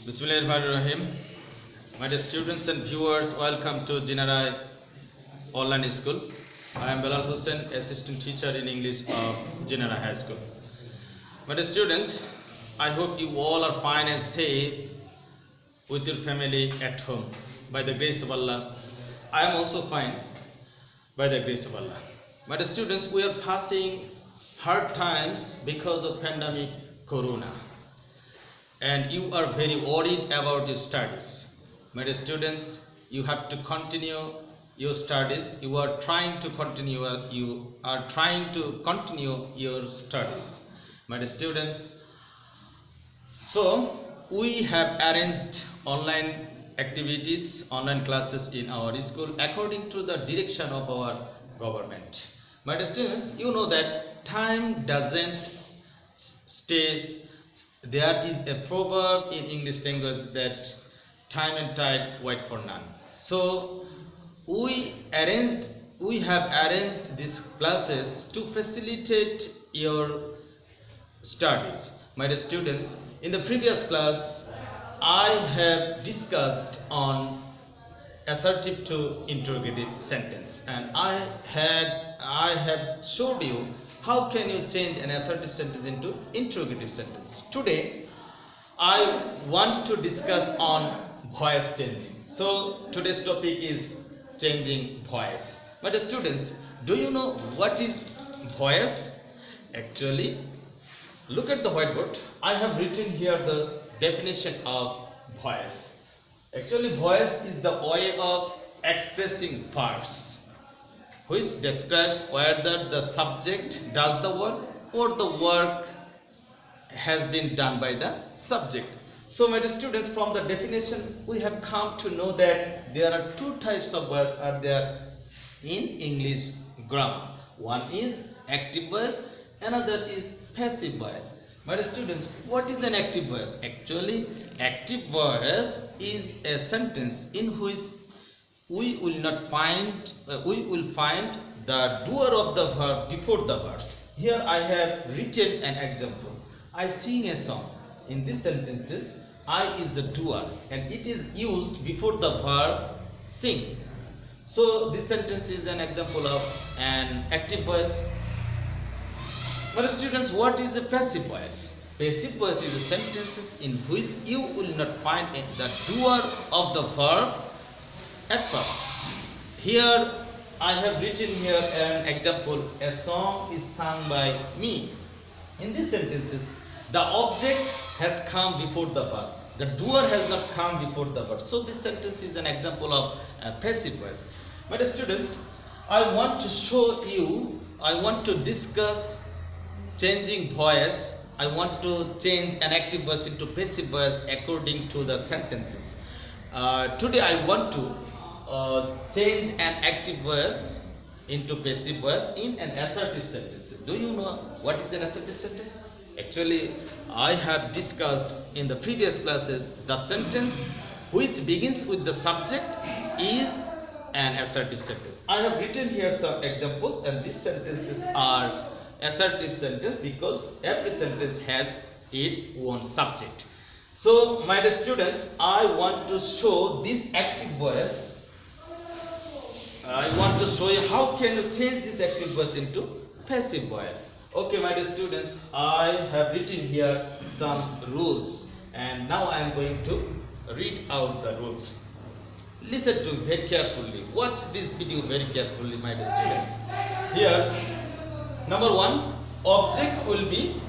Bismillahirrahmanirrahim. My dear students and viewers, welcome to Jinara Online School. I am Bilal Hussain, Assistant Teacher in English of Jinara High School. My dear students, I hope you all are fine and safe with your family at home. By the grace of Allah, I am also fine by the grace of Allah. My dear students, we are passing hard times because of pandemic Corona. And you are very worried about your studies. My dear students, you have to continue your studies. You are trying to continue your studies. My dear students, so we have arranged online activities, online classes in our school according to the direction of our government. My dear students, you know that time doesn't stay. There is a proverb in English language that time and tide wait for none. So we have arranged these classes to facilitate your studies. My dear students, in the previous class I have discussed on assertive to interrogative sentence, and I have showed you how can you change an assertive sentence into interrogative sentence. Today I want to discuss on voice changing. So today's topic is changing voice. My dear students, do you know what is voice? Actually, look at the whiteboard. I have written here the definition of voice. Actually, voice is the way of expressing verbs which describes whether the subject does the work or the work has been done by the subject. So my dear students, from the definition we have come to know that there are two types of voice are there in English grammar. One is active voice, another is passive voice. My dear students, what is an active voice? Actually, active voice is a sentence in which we will find the doer of the verb before the verse. Here I have written an example. I sing a song. In these sentences, I is the doer and it is used before the verb sing. So this sentence is an example of an active voice. But students, what is a passive voice? Passive voice is a sentences in which you will not find the doer of the verb at first. Here I have written here an example. A song is sung by me. In these sentences, the object has come before the verb. The doer has not come before the verb. So this sentence is an example of a passive voice. My dear students, I want to discuss changing voice. I want to change an active voice into passive voice according to the sentences. Today I want to change an active voice into passive voice in an assertive sentence. Do you know what is an assertive sentence? Actually, I have discussed in the previous classes the sentence which begins with the subject is an assertive sentence. I have written here some examples, and these sentences are assertive sentence because every sentence has its own subject. So my dear students, I want to show this active voice. I want to show you how can you change this active voice into passive voice. Okay, my dear students, I have written here some rules, and now I am going to read out the rules. Listen to very carefully. Watch this video very carefully, my dear students. Here, number one, object will be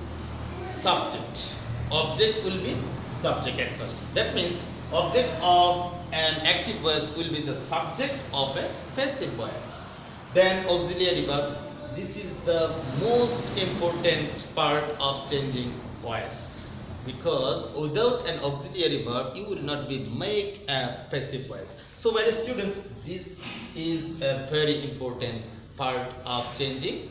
subject. Object will be subject at first. That means object of an active voice will be the subject of a passive voice. Then auxiliary verb. This is the most important part of changing voice, because without an auxiliary verb you will not be make a passive voice. So my dear students, this is a very important part of changing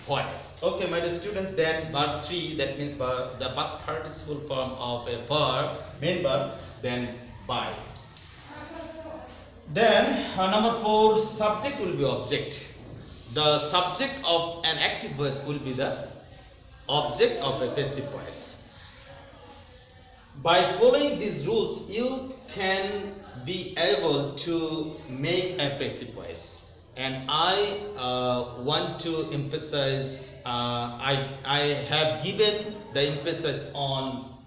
voice. Okay, my dear students, then verb 3, that means the past participle form of a verb, main verb, then by. Then number 4, subject will be object. The subject of an active voice will be the object of a passive voice. By following these rules, you can be able to make a passive voice. And I want to emphasize, I have given the emphasis on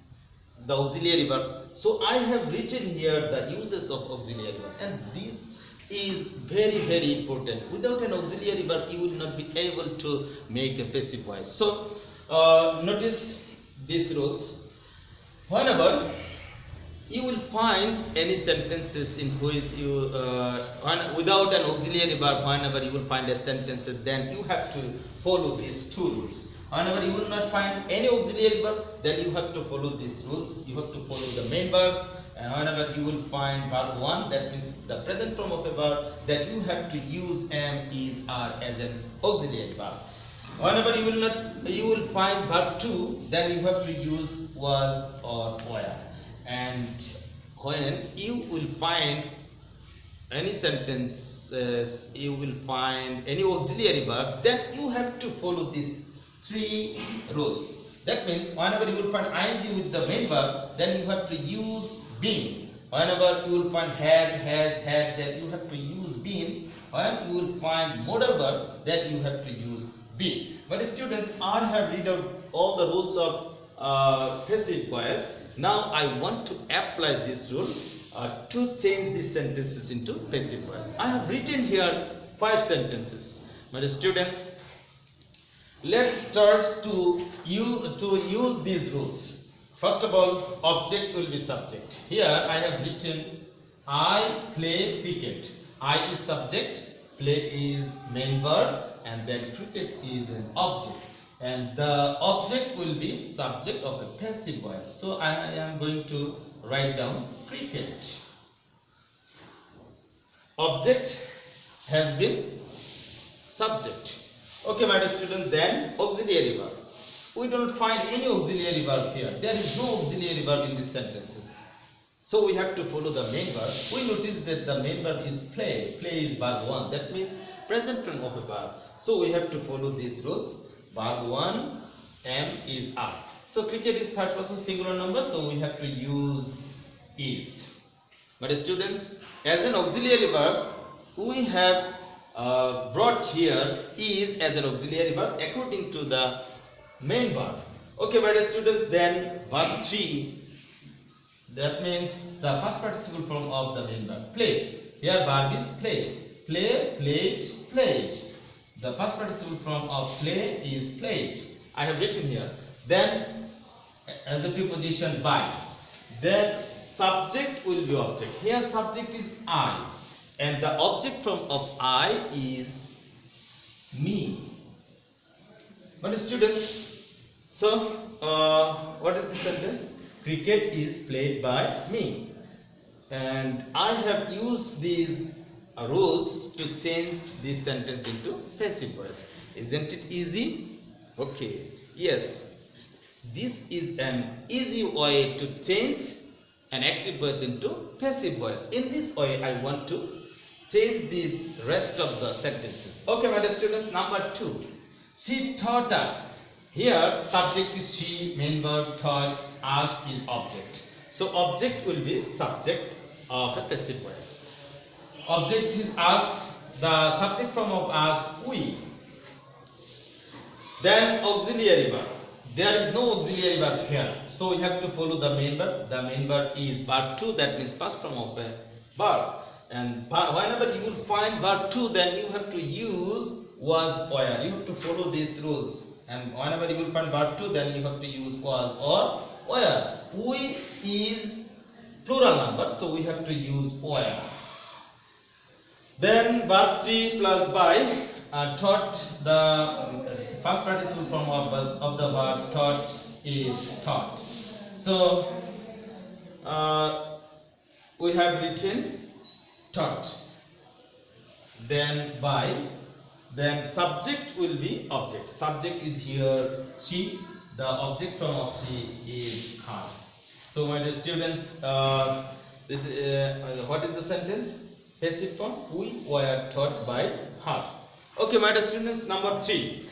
the auxiliary verb. So I have written here the uses of auxiliary verb, and this is very important. Without an auxiliary verb, you will not be able to make a passive voice. So notice these rules. Whenever you will find any sentences in which you without an auxiliary verb, whenever you will find a sentence, then you have to follow these two rules. Whenever you will not find any auxiliary verb, then you have to follow these rules. You have to follow the main verbs. And whenever you will find verb 1, that means the present form of a verb, that you have to use am, is, are as an auxiliary verb. Whenever you will find verb 2, then you have to use was or were. And when you will find any sentences, you will find any auxiliary verb, then you have to follow these three rules. That means whenever you will find ing with the main verb, then you have to use been. Whenever you will find had, has, had, then you have to use been. When you will find modal verb, then you have to use been. But students, I have read out all the rules of passive voice. Now I want to apply this rule to change these sentences into passive voice. I have written here 5 sentences. My students, let's start to use these rules. First of all, object will be subject. Here I have written I play cricket. I is subject, play is main verb, and then cricket is an object. And the object will be subject of a passive voice. So I am going to write down cricket. Object has been subject. Okay, my dear student, then auxiliary verb. We don't find any auxiliary verb here. There is no auxiliary verb in these sentences. So we have to follow the main verb. We notice that the main verb is play. Play is verb 1. That means present form of a verb. So we have to follow these rules. Verb 1, am, is, are. So cricket is third person singular number. So we have to use is. But students, as an auxiliary verbs, we have brought here is as an auxiliary verb according to the main verb. Okay, my students, then verb 3. That means the past participle form of the main verb. Play. Here verb is play. Play, played, played. The past participle form of play is played. I have written here. Then as a preposition by. Then subject will be object. Here subject is I. And the object form of I is me. But students, so what is the sentence? Cricket is played by me. And I have used these rules to change this sentence into passive voice. Isn't it easy? Okay. Yes. This is an easy way to change an active voice into passive voice. In this way, I want to change this rest of the sentences. Okay, my dear students, number 2. She taught us. Here, subject is she, main verb, taught, us is object. So, object will be subject of a passive voice. Object is us, the subject form of us, we. Then, auxiliary verb. There is no auxiliary verb here. So, we have to follow the main verb. The main verb is verb 2, that means past form of a verb. And whenever you will find verb 2, then you have to use was, were. You have to follow these rules. And whenever you will find verb 2, then you have to use was or were. We is plural number, so we have to use were. Then verb 3 plus by, taught, the past participle form of the verb taught is taught. So we have written taught. Then by. Then subject will be object. Subject is here she. The object form of she is her. So my dear students, this what is the sentence? Passive form. We were taught by her. Okay, my dear students. Number 3.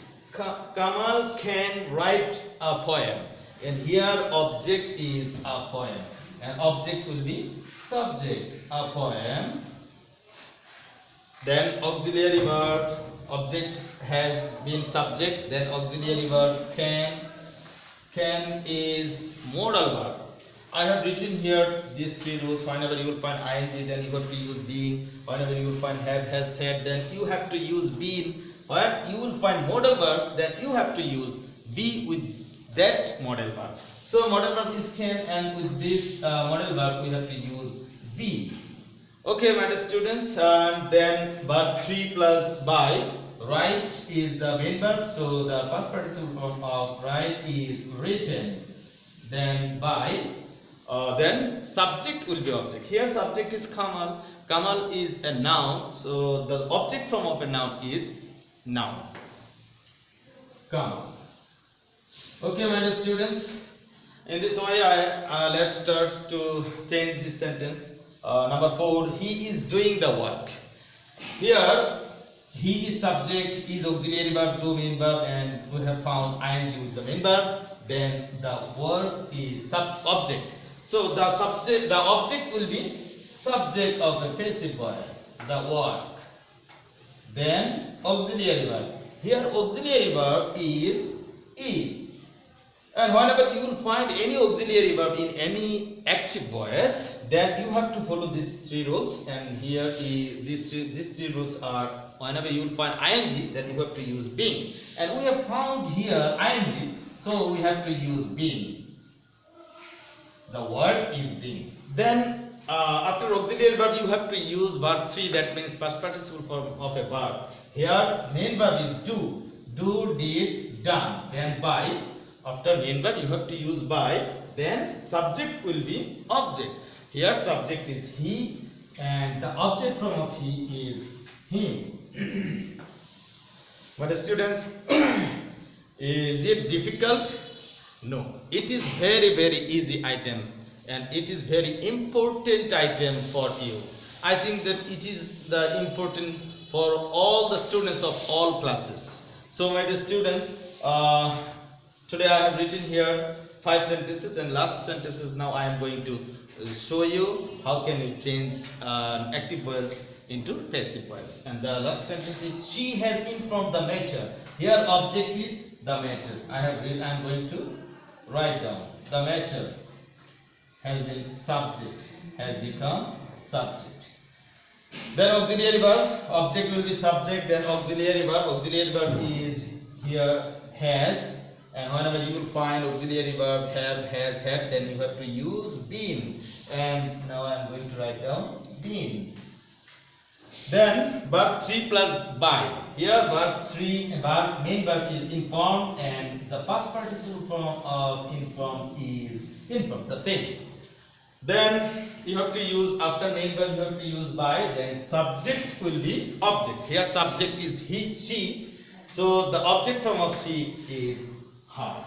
Kamal can write a poem. and here object is a poem, and object will be subject, a poem. Then auxiliary verb, object has been subject, then auxiliary verb can is modal verb. I have written here these three rules. Whenever you will find ing, then you have to use being. Whenever you will find have, has, had, then you have to use been. When you will find modal verbs, then you have to use be with that modal verb. So modal verb is can, and with this modal verb we have to use be. Okay, my dear students, and then verb 3 plus by. Write is the main verb, so the past participle form of write is written. Then by, then subject will be object. Here subject is Kamal. Kamal is a noun, so the object form of a noun is noun. Kamal. Okay, my dear students. In this way, let's start to change this sentence. Number 4, he is doing the work. Here, he is subject, is auxiliary verb, do main verb, and we have found ing with the main verb. Then the verb is object. So the object will be subject of the passive voice, the work. Then auxiliary verb. Here, auxiliary verb is. And whenever you will find any auxiliary verb in any active voice, then you have to follow these three rules. And here these three rules are: whenever you will find ing, then you have to use being. And we have found here ing, so we have to use being. The word is being. Then after auxiliary verb, you have to use verb 3, that means past participle form of a verb. Here main verb is do, did, done. Then by. After main verb, you have to use by. Then subject will be object. Here subject is he, and the object form of he is him. But students, is it difficult? No, it is very easy item, and it is very important item for you. I think that it is the important for all the students of all classes. So my dear students, today I have written here 5 sentences, and last sentences now I am going to show you how can you change active voice into passive voice. And the last sentence is she has informed the matter. Here object is the matter. I am going to write down the matter has been subject, has become subject. Then auxiliary verb, object will be subject, then auxiliary verb is here has, and whenever you will find auxiliary verb have, has, had, then you have to use been. And now I am going to write down been. Then verb 3 plus by. Here main verb is informed, and the past participle form of informed is informed, the same. Then you have to use, after main verb you have to use by, then subject will be object. Here subject is he, she, so the object form of she is her.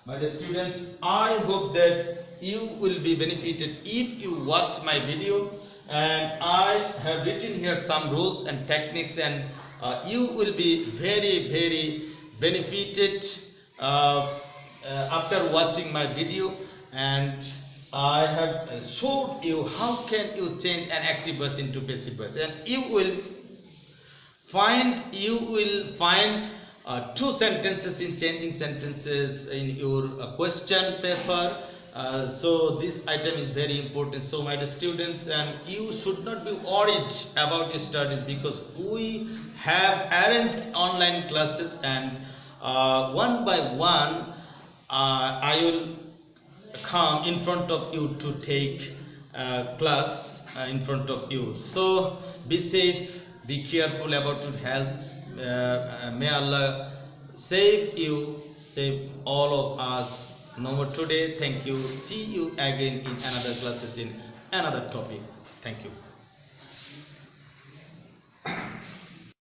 My dear students, I hope that you will be benefited if you watch my video, and I have written here some rules and techniques, and you will be very benefited after watching my video. And I have showed you how can you change an active voice into passive voice, and you will find 2 sentences in changing sentences in your question paper. So this item is very important. So my dear students, and you should not be worried about your studies, because we have arranged online classes, and one by one I will come in front of you to take class in front of you. So be safe, be careful about your health. May Allah save you, save all of us. No more today. Thank you. See you again in another classes in another topic. Thank you.